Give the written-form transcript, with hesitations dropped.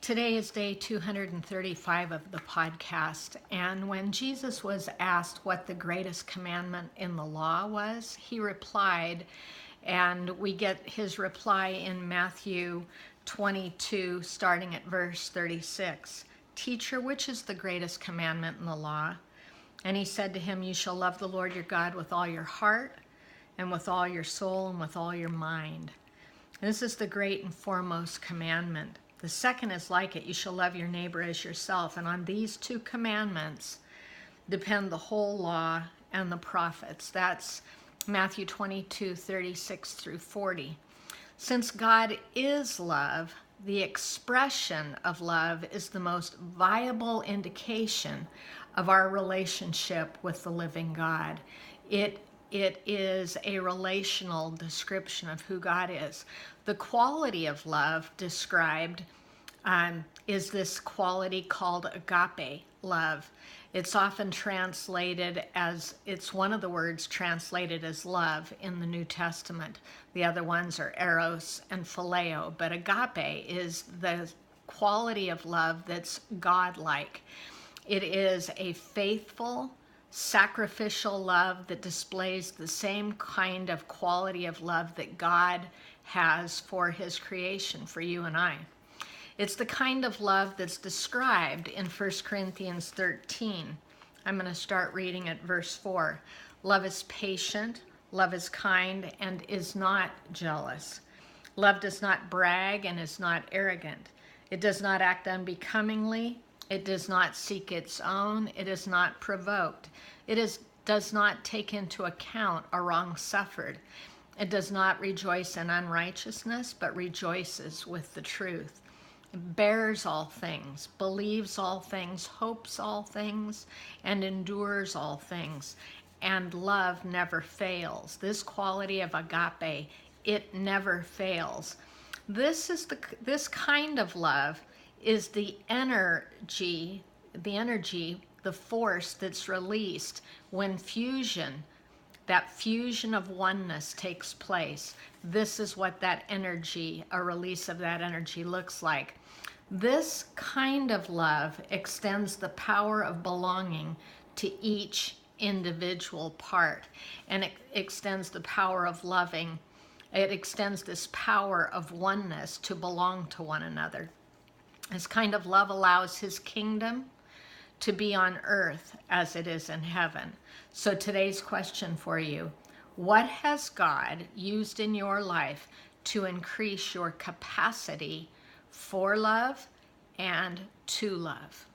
Today is day 235 of the podcast, and when Jesus was asked what the greatest commandment in the law was, he replied, and we get his reply in Matthew 22, starting at verse 36. "Teacher, which is the greatest commandment in the law?" And he said to him, "You shall love the Lord your God with all your heart, and with all your soul, and with all your mind." And this is the great and foremost commandment. The second is like it: you shall love your neighbor as yourself. And on these two commandments depend the whole law and the prophets. That's Matthew 22, 36 through 40. Since God is love, the expression of love is the most viable indication of our relationship with the living God. It is a relational description of who God is. The quality of love described is this quality called agape love. It's often translated as, it's one of the words translated as love in the New Testament. The other ones are eros and phileo, but agape is the quality of love that's God-like. It is a faithful, sacrificial love that displays the same kind of quality of love that God has for his creation, for you and I. It's the kind of love that's described in 1 Corinthians 13. I'm going to start reading at verse 4. Love is patient, love is kind, and is not jealous. Love does not brag and is not arrogant. It does not act unbecomingly. It does not seek its own. It is not provoked. Does not take into account a wrong suffered. It does not rejoice in unrighteousness, but rejoices with the truth. It bears all things, believes all things, hopes all things, and endures all things. And love never fails. This quality of agape, it never fails. This kind of love is the energy, the force that's released when that fusion of oneness takes place. This is what that energy, a release of that energy looks like. This kind of love extends the power of belonging to each individual part, and it extends the power of loving. It extends this power of oneness to belong to one another. This kind of love allows his kingdom to be on earth as it is in heaven. So today's question for you: what has God used in your life to increase your capacity for love and to love?